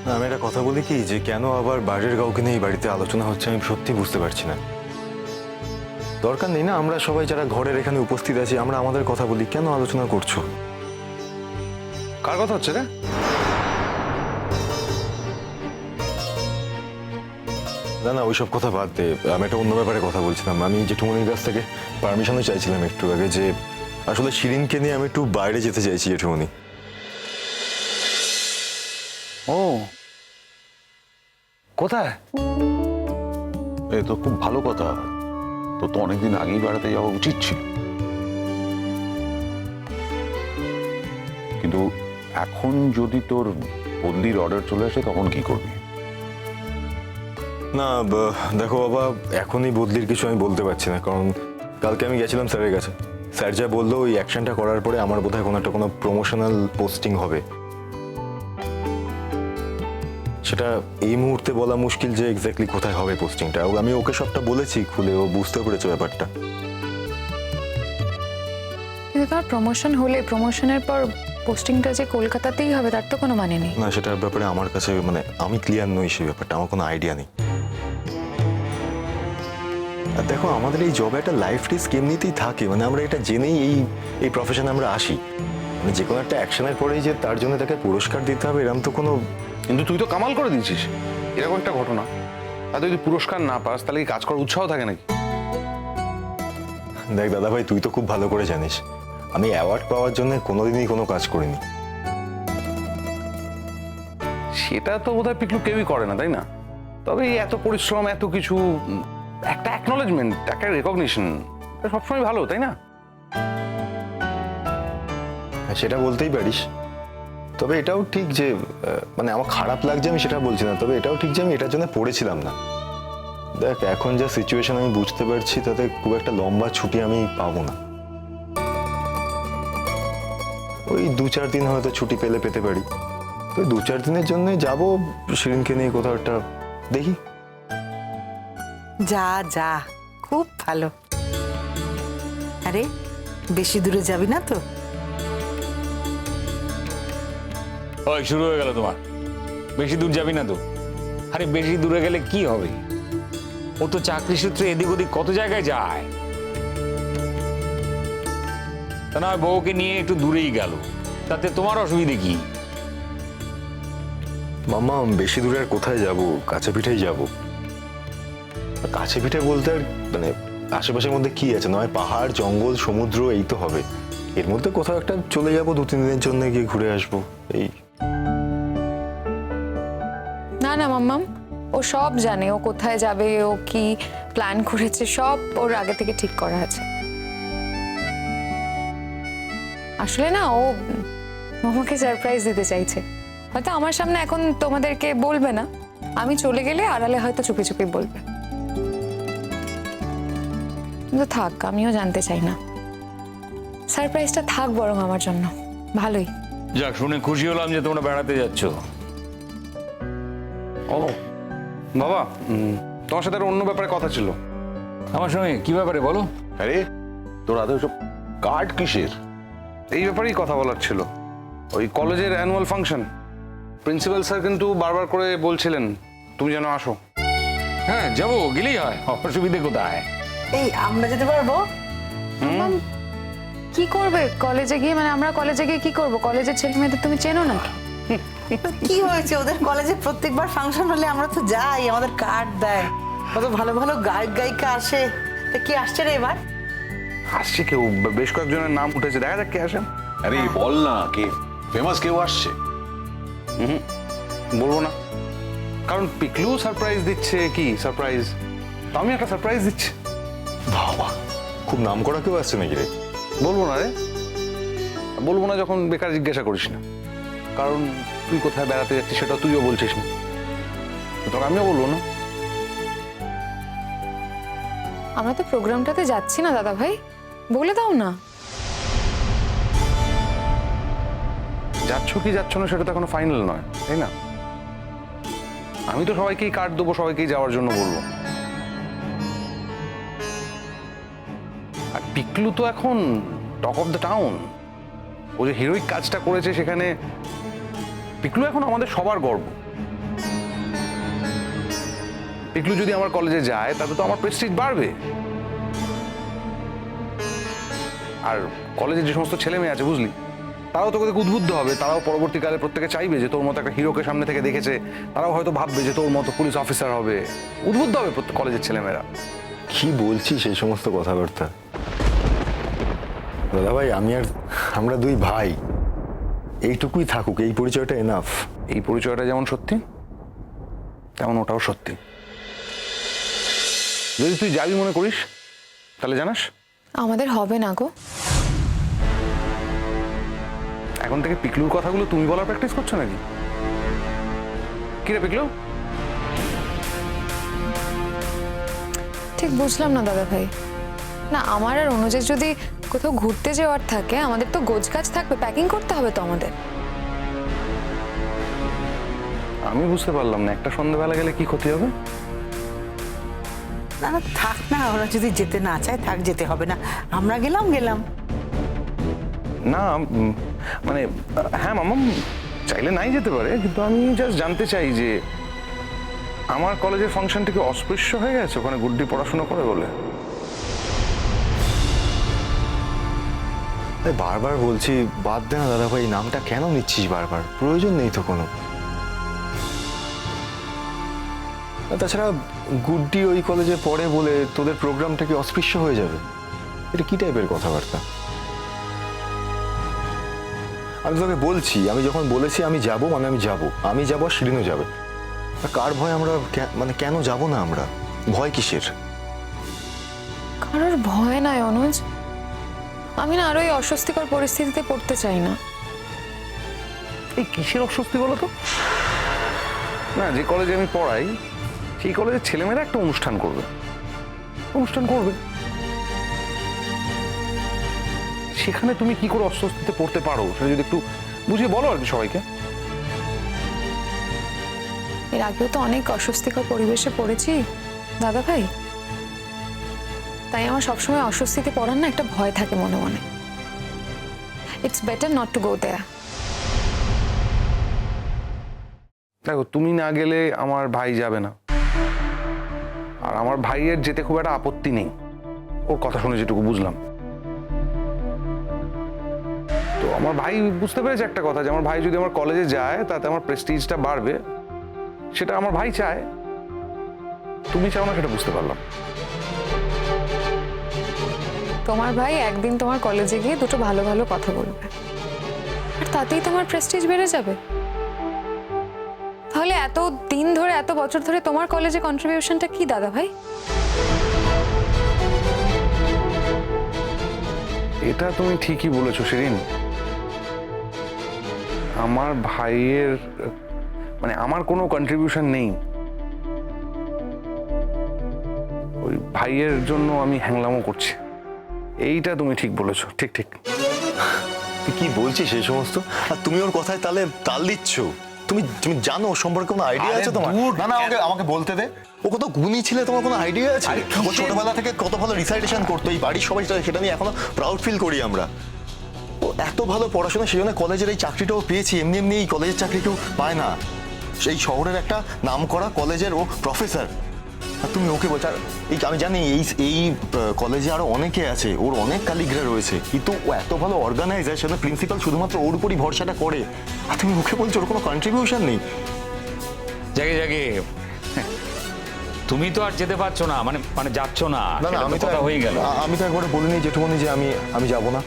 আমি একটা কথা বলি কি, যে কেন আবার বাইরের কাউকে নিয়ে এই বাড়িতে আলোচনা হচ্ছে আমি সত্যি বুঝতে পারছি না। দরকার নেই না, আমরা সবাই যারা ঘরের এখানে উপস্থিত আছি আমরা আমাদের কথা বলি, কেন আলোচনা করছো? কার কথা হচ্ছে রে? না না, ওইসব কথা বাদ দে, আমি একটা অন্য ব্যাপারে কথা বলছিলাম। আমি জেঠুমনির কাছ থেকে পারমিশনও চাইছিলাম একটু আগে, যে আসলে শিরিনকে নিয়ে আমি একটু বাইরে যেতে চাইছি জেঠুমনি। ও কোথায়? এ তো খুব ভালো কথা। তো তো অনেকদিন আগেই বেড়াতে যাওয়া উচিত ছিল, কিন্তু এখন যদি তোর বদলির অর্ডার চলে আসে তখন কি করবি? না দেখো বাবা, এখনই বদলির কিছু আমি বলতে পারছি না, কারণ কালকে আমি গেছিলাম স্যারের কাছে। স্যার যা বললো, ওই অ্যাকশনটা করার পরে আমার বোধহয় কোনো প্রমোশনাল পোস্টিং হবে। সেটা এই মুহূর্তে বলা মুশকিল যে এক্স্যাক্টলি কোথায় হবে পোস্টিংটা। আমি ওকে সবটা বলেছি খুলে, ও বুঝতে পেরেছে ব্যাপারটা। কিন্তু তার প্রমোশন হলে প্রমোশনের পর পোস্টিংটা যে কলকাতাতেই হবে তার তো কোনো মানে নেই। না, সেটার ব্যাপারে আমার কাছে আমি ক্লিয়ার নই সেই ব্যাপারটা, আমার কোনো আইডিয়া নেই। আর দেখো, আমাদের এই জবে একটা লাইফ রিস্ক এমনিতেই থাকে, আমরা এটা জেনেই এই প্রফেশনে আমরা আসি। যে কোনো একটা অ্যাকশনের পরেই যে তার জন্য তাকে পুরস্কার দিতে হবে এরকম তো কোনো। কিন্তু তুই তো কামাল করে দিয়েছিস এরকম একটা ঘটনা, আর তুই যদি পুরস্কার না পাস তাহলে কি কাজ করার উৎসাহ থাকে নাকি? দেখ দাদা ভাই, তুই তো খুব ভালো করে জানিস আমি অ্যাওয়ার্ড পাওয়ার জন্য কোনোদিনই কোনো কাজ করিনি। সেটা তো বোধহয় পিকলু কেউই করে না, তাই না? তবে এই এত পরিশ্রম, এত কিছু, একটা অ্যাকনলেজমেন্ট, একটা রেকগনিশন সবসময় ভালো, তাই না? হ্যাঁ, সেটা বলতেই পারিস। তবে এটাও ঠিক যে আমার খারাপ লাগছে, আমি সেটা বলছি না। তবে এটাও ঠিক যে আমি এটার জন্য পড়েছিলাম না। দেখ, এখন যা সিচুয়েশন আমি বুঝতে পারছি, তাতে খুব একটা লম্বা ছুটি আমি পাবো না। ওই 2-4 দিন হয়তো ছুটি পেতে পারি। তো 2-4 দিনের জন্য যাবো শিরিনকে নিয়ে কোথাও একটা, দেখি। যা যা, খুব ভালো। আরে বেশি দূরে যাবি না তো? ওই শুরু হয়ে গেল তোমার, বেশি দূর যাবি না তো? আরে বেশি দূরে গেলে কি হবে? ও তো চাকরি সূত্রে এদিক ওদিক কত জায়গায় যায়। তা না বউকে নিয়ে একটু দূরেই গেল, তাতে তোমার অসুবিধে কি? মামা, বেশি দূরে আর কোথায় যাব? কাছে পিঠেই যাব। কাছে পিঠে বলতে আর আশেপাশের মধ্যে কি আছে? নয় পাহাড়, জঙ্গল, সমুদ্র, এই তো হবে। এর মধ্যে কোথাও একটা চলে যাব, 2-3 দিনের জন্য গিয়ে ঘুরে আসবো, এই। না না মাম্মাম, ও সব জানে, ও কোথায় যাবে, ও কি প্ল্যান করেছে, সব ওর আগে থেকে ঠিক করা আছে। আসলে না, ও মামাকে সারপ্রাইজ দিতে চাইছে। হয়তো আমার সামনে এখন তোমাদেরকে বলবে না, আমি চলে গেলে আড়ালে হয়তো চুপি চুপি বলবে। কিন্তু থাক, আমিও জানতে চাই না। সারপ্রাইজটা থাক বরং আমার জন্য, ভালোই। যাক, শুনে খুশি হলাম যে তোমরা বেড়াতে যাচ্ছ। ও বাবা, তোমার সাথে আর অন্য ব্যাপারে কথা ছিল। আমার সঙ্গে কি ব্যাপারে বলো? আরে তোর আদৌ সব কার্ড কিসের? এই ব্যাপারেই কথা বলার ছিল। ওই কলেজের অ্যানুয়াল ফাংশন, প্রিন্সিপাল স্যার কিন্তু বারবার করে বলছিলেন তুমি যেন আসো। হ্যাঁ যাবো, গেলেই হয়, অসুবিধে কোথায়? এই আমরা যেতে পারবো? কি করবে কলেজে গিয়ে? আমরা কলেজে গিয়ে কি করব? কলেজের ছেলে মেয়েদের তুমি চেনো নাকি? কি হয়েছে, ওদের কলেজে প্রত্যেকবার ফাংশন হলে আমরা তো যাই, আমাদের কার্ড দেয়, কত ভালো ভালো গায়ক গায়িকা আসে। তা কি আসছে রে এবার? আসছে কেউ, বেশ কয়েকজনের নাম উঠেছে, দেখা যাক কে আসেন। আরে বল না, কে ফেমাস কেউ আসছে? বলবো না, কারণ পিকলু সারপ্রাইজ দিচ্ছে। কি সারপ্রাইজ? আমি একটা সারপ্রাইজ দিচ্ছি। বাবা, খুব নাম করা কেউ আসছে নাকি রে? বলবো না রে, বলবো না যখন বেকার জিজ্ঞাসা করিস না। কারণ তুই কোথায় বেড়াতে যাচ্ছিস সেটা তুইও বলছিস না, তখন আমিও বলবো না। আমরা তো প্রোগ্রামটাতে যাচ্ছি না দাদা ভাই, বলে দাও না। যাচ্ছ কি যাচ্ছ না সেটা তো এখনো ফাইনাল নয়, তাই না? আমি তো সবাইকেই কার্ড দেবো, সবাইকেই যাওয়ার জন্য বলবো। আর পিকলু তো এখন টক অফ দ্য টাউন। ও যে হিরোইক কাজটা করেছে সেখানে পিকলু এখন আমাদের সবার গর্ব। পিকলু যদি আমার কলেজে যায় তাতে তো আমার প্রেস্টিজ বাড়বে। আর কলেজে যে সমস্ত ছেলে মেয়ে আছে বুঝলি, তারাও তোকে দেখে উদ্বুদ্ধ হবে, তারাও পরবর্তীকালে প্রত্যেকে চাইবে যে তোর মতো একটা হিরোকে সামনে থেকে দেখেছে, তারাও হয়তো ভাববে যে তোর মতো পুলিশ অফিসার হবে, উদ্বুদ্ধ হবে প্রত্যেক কলেজের ছেলেমেয়েরা। কি বলছি সেই সমস্ত কথাবার্তা? দাদা ভাই, আমরা দুই ভাই, এইটুকুই থাকুক, এই পরিচয়টা এনাফ। এই পরিচয়টা যেমন সত্যি তেমন ওটাও সত্যি। যদি তুই যাবি মনে করিস তাহলে জানাস। আমাদের হবে না গো। এখন থেকে পিকলুর কথাগুলো তুমি বলার প্র্যাকটিস করছো নাকি? কিরে পিকলু? ঠিক বুঝলাম না দাদা ভাই। না, আমার আর অনুজের যদি কোথাও ঘুরতে যাওয়ার থাকে, আমাদের তো গোছগাছ থাকবে, প্যাকিং করতে হবে তো আমাদের। আমি বুঝতে পারলাম না, একটা সন্ধ্যাবেলা গেলে কি ক্ষতি হবে? না না, থাক না, ওরা যদি যেতে না চায় থাক, যেতে হবে না, আমরা গেলাম। না মানে হ্যাঁ মামাম, চাইলে নাই যেতে পারে, কিন্তু আমি জাস্ট জানতে চাই যে আমার কলেজের ফাংশনটা কি অস্পৃশ্য হয়ে গেছে ওখানে গুড্ডি পড়াশোনা করে বলে? বারবার বলছি বাদ দে না দাদা ভাই, নামটা কেন নিচ্ছিস বারবার? প্রয়োজন নেই তো কোনো। তাছাড়া গুড্ডি ওই কলেজে পড়ে বলে তোদের প্রোগ্রামটা কি অস্পৃশ্য হয়ে যাবে? এটা কি টাইপের কথাবার্তা? আমি তোকে বলছি, আমি যখন বলেছি আমি যাব মানে আমি যাব আর শিরিনও যাবে। কার ভয় আমরা মানে কেন যাব না আমরা? ভয় কিসের? কারোর ভয় নাই অনুজ, আমি না আরো এই অস্বস্তিকর পরিস্থিতিতে পড়তে চাই না। এই কিসের অস্বস্তি বলো তো? না, যে কলেজে আমি পড়াই সেই কলেজের ছেলেমেয়েরা একটা অনুষ্ঠান করবে, সেখানে তুমি কি করে অস্বস্তিতে পড়তে পারো সেটা যদি একটু বুঝিয়ে বলো আর কি সবাইকে। এর আগেও তো অনেক অস্বস্তিকর পরিবেশে পড়েছি দাদা ভাই, তাই আমার সবসময় অস্বস্তিতে পড়ার না একটা ভয় থাকে মনে মনে। It's better not to go there. দেখো, তুমি না গেলে আমার ভাই যাবে না, আর আমার ভাইয়ের যেতে খুব একটা আপত্তি নেই, ওর কথা শুনে যেটুকু বুঝলাম। তো আমার ভাই বুঝতে পেরেছে একটা কথা, যে আমার ভাই যদি আমার কলেজে যায় তাতে আমার প্রেস্টিজটা বাড়বে, সেটা আমার ভাই চায়, তুমি চাও না, সেটা বুঝতে পারলাম। তোমার ভাই একদিন তোমার কলেজে গিয়ে দুটো ভালো ভালো কথা বলবে, আর তাতেই তোমার প্রেস্টিজ বেড়ে যাবে। তাহলে এত দিন ধরে, এত বছর ধরে তোমার কলেজে কন্ট্রিবিউশনটা কি দাদা ভাই? এটা তুমি ঠিকই বলেছো শিরিন। আমার ভাইয়ের মানে আমার কোনো কন্ট্রিবিউশন নেই, ওই ভাইয়ের জন্য আমি হ্যাংলামো করছি। এইটা তুমি ঠিক বলেছো, ঠিক। তুই কি বলছিস সেই সমস্ত? আর তুমি ওর কথায় তাহলে তাল দিচ্ছ? তুমি জানো ওর সম্পর্কে কোনো আইডিয়া আছে তোমার? না, আমাকে বলতে দে। ও কত গুণী ছিলে, তোমার কোনো আইডিয়া আছে? ও ছোটবেলা থেকে কত ভালো রিসাইটেশন করতো, এই বাড়ির সবাই সেটা নিয়ে এখনো প্রাউড ফিল করি আমরা। ও এত ভালো পড়াশোনা, সেই জন্য কলেজের এই চাকরিটাও পেয়েছি। এমনি এই কলেজের চাকরি কেউ পায় না। সেই শহরের একটা নামকরা কলেজের ও প্রফেসর, আর তুমি ওকে বলছো। আমি জানি এই কলেজে আরো অনেকে আছে, ওর অনেক কালিগরা রয়েছে, কিন্তু ও এত ভালো অর্গানাইজার, সেটা প্রিন্সিপাল শুধুমাত্র ওর উপরই ভরসাটা করে, আর তুমি ওকে বলছো ওর কোনো কন্ট্রিবিউশন নেই। জাগে তুমি তো আর যেতে পারছো না, মানে যাচ্ছ না। না, আমি তো কথা হয়ে গেল। আমি তো একবারে বলিনি যেটুকুনি যে আমি যাব না।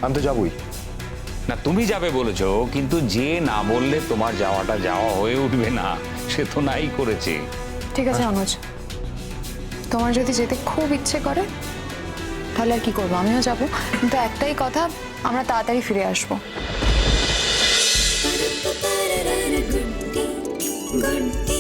আমি তো যাবই না, তুমি যাবে বলেছো, কিন্তু যে না বললে তোমার যাওয়াটা যাওয়া হয়ে উঠবে না, সে তো নাই করেছে। ঠিক আছে অনুজ, তোমার যদি যেতে খুব ইচ্ছে করে তাহলে আর কি করবো, আমিও যাব, কিন্তু একটাই কথা, আমরা তাড়াতাড়ি ফিরে আসবো। गुड्डी